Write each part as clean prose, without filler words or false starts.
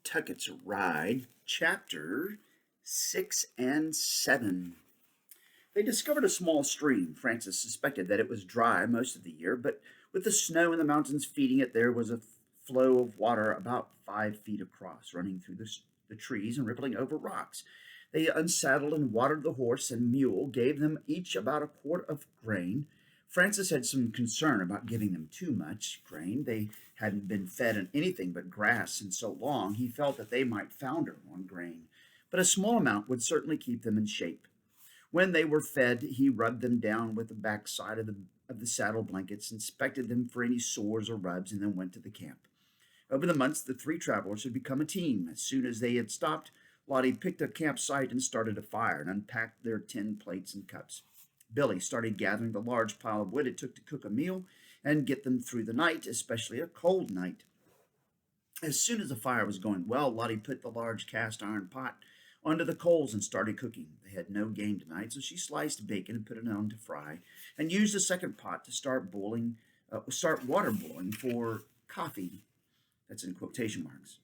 Tucket's Ride, Chapter 6 and 7. They discovered a small stream. Francis suspected that it was dry most of the year, but with the snow in the mountains feeding it, there was a flow of water about 5 feet across, running through the trees and rippling over rocks. They unsaddled and watered the horse and mule, gave them each about a quart of grain. Francis had some concern about giving them too much grain. They hadn't been fed on anything but grass in so long, he felt that they might founder on grain. But a small amount would certainly keep them in shape. When they were fed, he rubbed them down with the backside of the saddle blankets, inspected them for any sores or rubs, and then went to the camp. Over the months, the three travelers had become a team. As soon as they had stopped, Lottie picked a campsite and started a fire and unpacked their tin plates and cups. Billy started gathering the large pile of wood it took to cook a meal and get them through the night, especially a cold night. As soon as the fire was going well, Lottie put the large cast iron pot onto the coals and started cooking. They had no game tonight, so she sliced bacon and put it on to fry, and used the second pot to start water boiling for coffee. That's in quotation marks.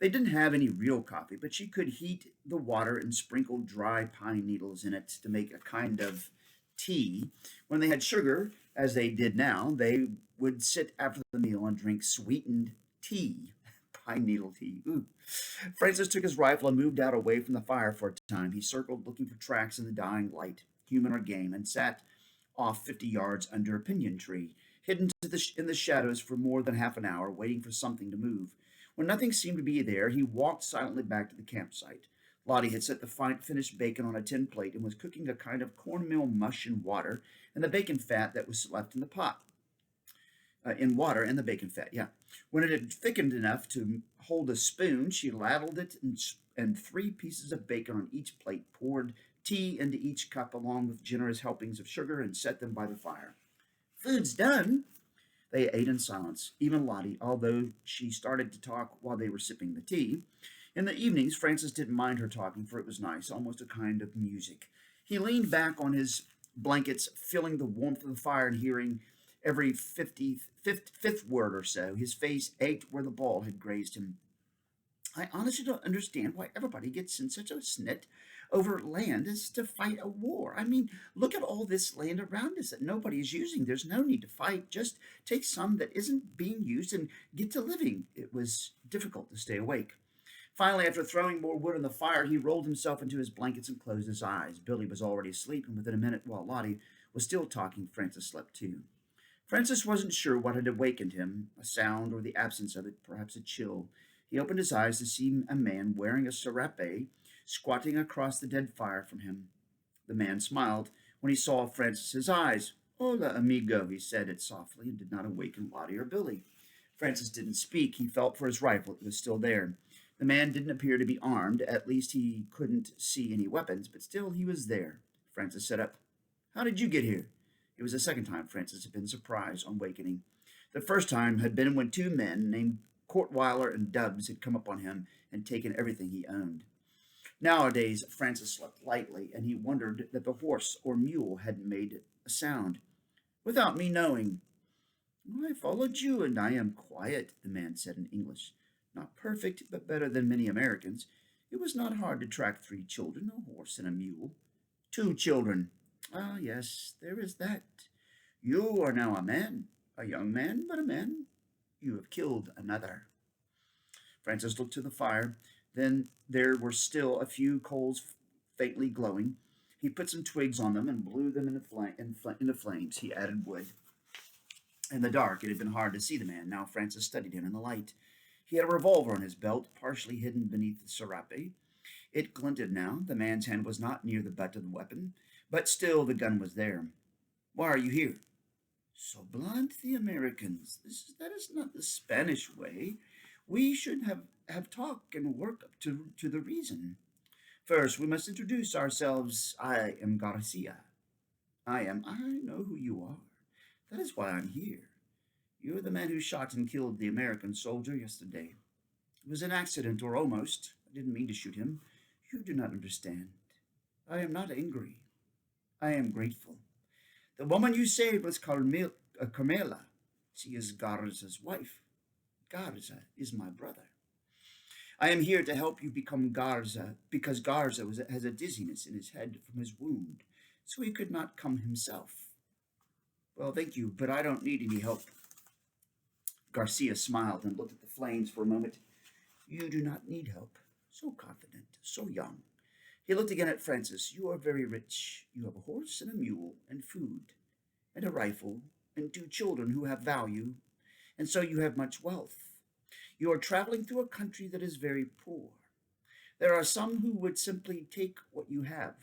They didn't have any real coffee, but she could heat the water and sprinkle dry pine needles in it to make a kind of tea. When they had sugar, as they did now, they would sit after the meal and drink sweetened tea. Pine needle tea. Ooh. Francis took his rifle and moved out away from the fire for a time. He circled, looking for tracks in the dying light, human or game, and sat off 50 yards under a pinyon tree, hidden in the shadows for more than half an hour, waiting for something to move. When nothing seemed to be there, he walked silently back to the campsite. Lottie had set the finished bacon on a tin plate and was cooking a kind of cornmeal mush in water and the bacon fat that was left in the pot. In water and the bacon fat, yeah. When it had thickened enough to hold a spoon, she ladled it and 3 pieces of bacon on each plate, poured tea into each cup along with generous helpings of sugar, and set them by the fire. Food's done. They ate in silence, even Lottie, although she started to talk while they were sipping the tea. In the evenings, Francis didn't mind her talking, for it was nice, almost a kind of music. He leaned back on his blankets, feeling the warmth of the fire and hearing every fifth word or so. His face ached where the ball had grazed him. I honestly don't understand why everybody gets in such a snit over land as to fight a war. I mean, look at all this land around us that nobody is using. There's no need to fight. Just take some that isn't being used and get to living. It was difficult to stay awake. Finally, after throwing more wood on the fire, he rolled himself into his blankets and closed his eyes. Billy was already asleep, and within a minute, while Lottie was still talking, Francis slept too. Francis wasn't sure what had awakened him, a sound or the absence of it, perhaps a chill. He opened his eyes to see a man wearing a serape squatting across the dead fire from him. The man smiled when he saw Francis's eyes. Hola, amigo, he said it softly and did not awaken Lottie or Billy. Francis didn't speak. He felt for his rifle. It was still there. The man didn't appear to be armed. At least he couldn't see any weapons, but still he was there. Francis sat up. How did you get here? It was the second time Francis had been surprised on wakening. The first time had been when 2 men named Courtweiler and Dubbs had come upon him and taken everything he owned. Nowadays, Francis slept lightly, and he wondered that the horse or mule hadn't made a sound. Without me knowing. I followed you, and I am quiet, the man said in English. Not perfect, but better than many Americans. It was not hard to track 3 children, a horse and a mule. 2 children. Ah, yes, there is that. You are now a young man, but a man. You have killed another. Francis looked to the fire. Then there were still a few coals faintly glowing. He put some twigs on them and blew them into flames. He added wood. In the dark, it had been hard to see the man. Now Francis studied him in the light. He had a revolver on his belt, partially hidden beneath the serape. It glinted now. The man's hand was not near the butt of the weapon, but still the gun was there. Why are you here? So blunt, the Americans. That is not the Spanish way. We should have talk and work up to the reason. First, we must introduce ourselves. I am Garcia. I know who you are. That is why I'm here. You're the man who shot and killed the American soldier yesterday. It was an accident, or almost. I didn't mean to shoot him. You do not understand. I am not angry. I am grateful. The woman you saved was Carmela. She is Garza's wife. Garza is my brother. I am here to help you become Garza, because has a dizziness in his head from his wound, so he could not come himself. Well, thank you, but I don't need any help. Garcia smiled and looked at the flames for a moment. You do not need help. So confident, so young. He looked again at Francis. You are very rich. You have a horse and a mule and food and a rifle and two children who have value, and so you have much wealth. You are traveling through a country that is very poor. There are some who would simply take what you have.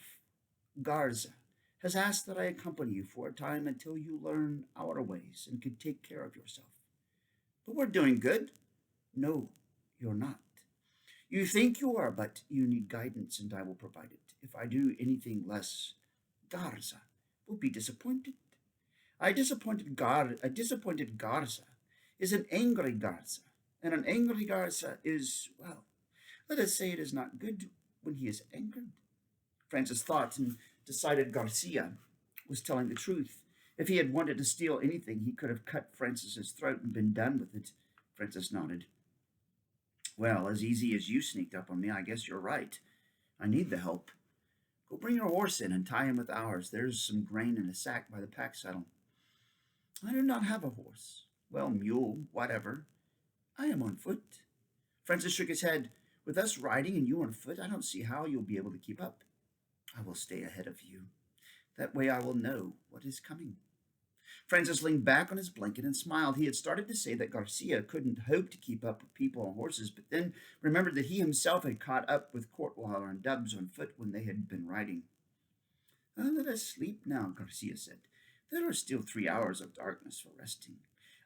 Garza has asked that I accompany you for a time until you learn our ways and can take care of yourself. But we're doing good. No, you're not. You think you are, but you need guidance, and I will provide it. If I do anything less, Garza will be disappointed. A disappointed Garza is an angry Garza, and an angry Garza is, well, let us say it is not good when he is angered. Francis thought and decided Garcia was telling the truth. If he had wanted to steal anything, he could have cut Francis's throat and been done with it. Francis nodded. Well, as easy as you sneaked up on me, I guess you're right. I need the help. Go bring your horse in and tie him with ours. There's some grain in a sack by the pack saddle. I do not have a horse. Well, mule, whatever. I am on foot. Francis shook his head. With us riding and you on foot, I don't see how you'll be able to keep up. I will stay ahead of you. That way I will know what is coming. Francis leaned back on his blanket and smiled. He had started to say that Garcia couldn't hope to keep up with people on horses, but then remembered that he himself had caught up with Courtwaller and Dubs on foot when they had been riding. Let us sleep now, Garcia said. There are still 3 hours of darkness for resting.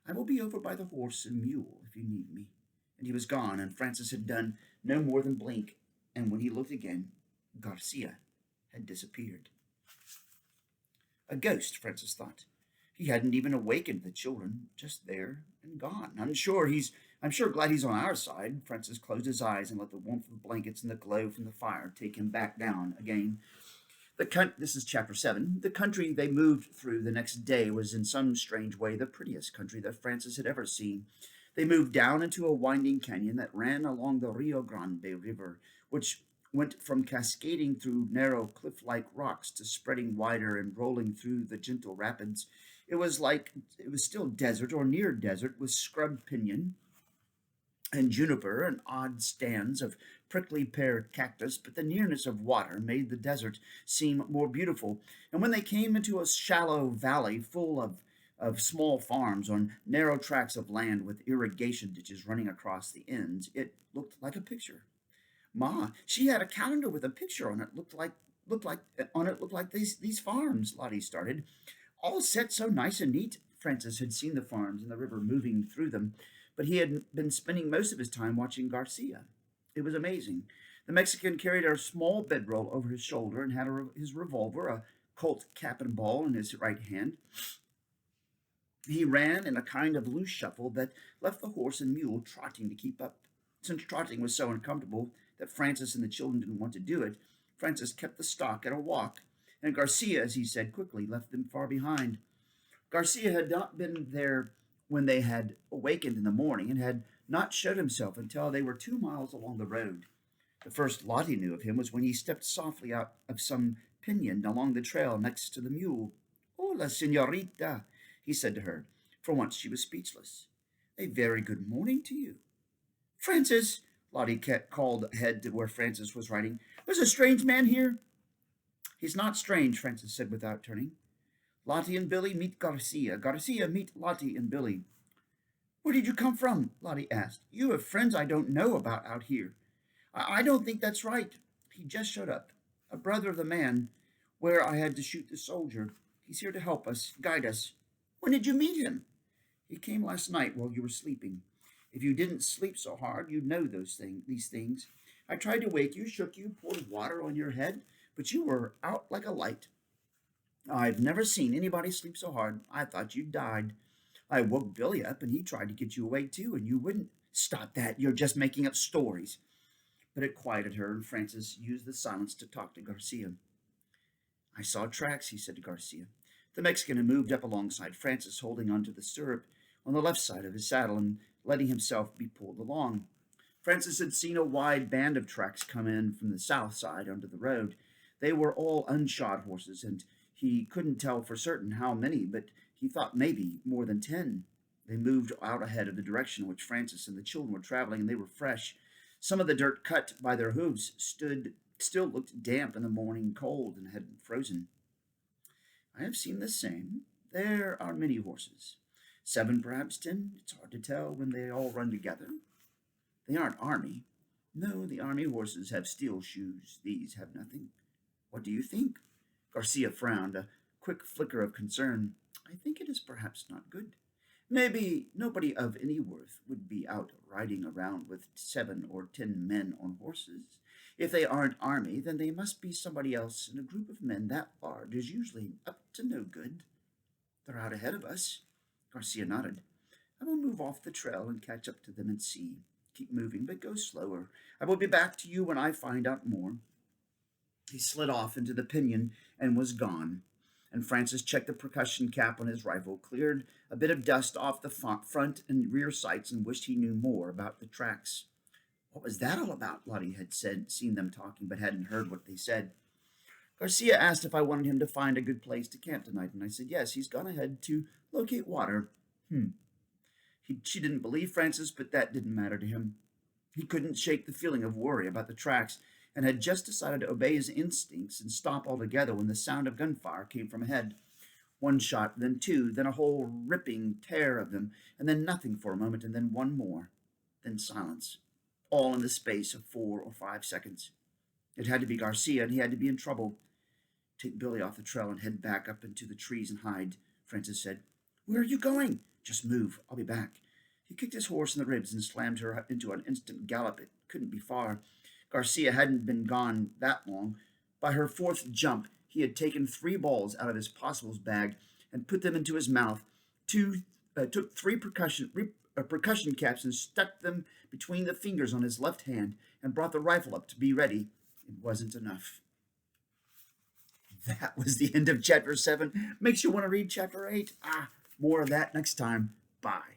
I will be over by the horse and mule if you need me. And he was gone, and Francis had done no more than blink, and when he looked again, Garcia had disappeared. A ghost, Francis thought. He hadn't even awakened the children, just there and gone. I'm sure glad he's on our side. Francis closed his eyes and let the warmth of the blankets and the glow from the fire take him back down again. This is chapter 7. The country they moved through the next day was in some strange way the prettiest country that Francis had ever seen. They moved down into a winding canyon that ran along the Rio Grande River, which went from cascading through narrow cliff-like rocks to spreading wider and rolling through the gentle rapids. It was still desert or near desert with scrub pinyon and juniper and odd stands of prickly pear cactus, but the nearness of water made the desert seem more beautiful. And when they came into a shallow valley full of small farms on narrow tracts of land with irrigation ditches running across the ends, it looked like a picture. Ma, she had a calendar with a picture on it. Looked like these farms. Lottie started, all set so nice and neat. Francis had seen the farms and the river moving through them, but he had been spending most of his time watching Garcia. It was amazing. The Mexican carried a small bedroll over his shoulder and had his revolver, a Colt cap and ball, in his right hand. He ran in a kind of loose shuffle that left the horse and mule trotting to keep up. Since trotting was so uncomfortable that Francis and the children didn't want to do it, Francis kept the stock at a walk, and Garcia, as he said quickly, left them far behind. Garcia had not been there when they had awakened in the morning and had not showed himself until they were 2 miles along the road. The first Lottie knew of him was when he stepped softly out of some pinyon along the trail next to the mule. Hola, senorita, he said to her. For once she was speechless. A very good morning to you. Francis, Lottie called ahead to where Francis was riding. There's a strange man here. He's not strange, Francis said without turning. Lottie and Billy meet Garcia. Garcia meet Lottie and Billy. Where did you come from? Lottie asked. You have friends I don't know about out here. I don't think that's right. He just showed up. A brother of the man where I had to shoot the soldier. He's here to help us, guide us. When did you meet him? He came last night while you were sleeping. If you didn't sleep so hard, you'd know these things. I tried to wake you, shook you, poured water on your head, but you were out like a light. I've never seen anybody sleep so hard. I thought you'd died. I woke Billy up, and he tried to get you awake too, and you wouldn't. Stop that. You're just making up stories. But it quieted her, and Francis used the silence to talk to Garcia. I saw tracks, he said to Garcia. The Mexican had moved up alongside Francis, holding onto the stirrup on the left side of his saddle and letting himself be pulled along. Francis had seen a wide band of tracks come in from the south side onto the road. They were all unshod horses, and he couldn't tell for certain how many, but he thought maybe more than 10. They moved out ahead of the direction in which Francis and the children were traveling, and they were fresh. Some of the dirt cut by their hooves still looked damp in the morning cold and had frozen. I have seen the same. There are many horses. 7, perhaps 10. It's hard to tell when they all run together. They aren't army. No, the army horses have steel shoes. These have nothing. What do you think? Garcia frowned, a quick flicker of concern. I think it is perhaps not good. Maybe nobody of any worth would be out riding around with 7 or 10 men on horses. If they aren't army, then they must be somebody else, and a group of men that large is usually up to no good. They're out ahead of us. Garcia nodded. I will move off the trail and catch up to them and see. Keep moving, but go slower. I will be back to you when I find out more. He slid off into the pinyon and was gone. And Francis checked the percussion cap on his rifle, cleared a bit of dust off the front and rear sights, and wished he knew more about the tracks. What was that all about? Lottie had seen them talking, but hadn't heard what they said. Garcia asked if I wanted him to find a good place to camp tonight, and I said yes. He's gone ahead to locate water. She didn't believe Francis, but that didn't matter to him. He couldn't shake the feeling of worry about the tracks, and had just decided to obey his instincts and stop altogether when the sound of gunfire came from ahead. 1 shot, then 2, then a whole ripping tear of them, and then nothing for a moment, and then 1 more. Then silence, all in the space of 4 or 5 seconds. It had to be Garcia, and he had to be in trouble. Take Billy off the trail and head back up into the trees and hide, Francis said. Where are you going? Just move. I'll be back. He kicked his horse in the ribs and slammed her into an instant gallop. It couldn't be far. Garcia hadn't been gone that long. By her 4th jump, he had taken 3 balls out of his possibles bag and put them into his mouth. Took 3 percussion caps and stuck them between the fingers on his left hand and brought the rifle up to be ready. It wasn't enough. That was the end of chapter 7. Makes you want to read chapter 8. More of that next time. Bye.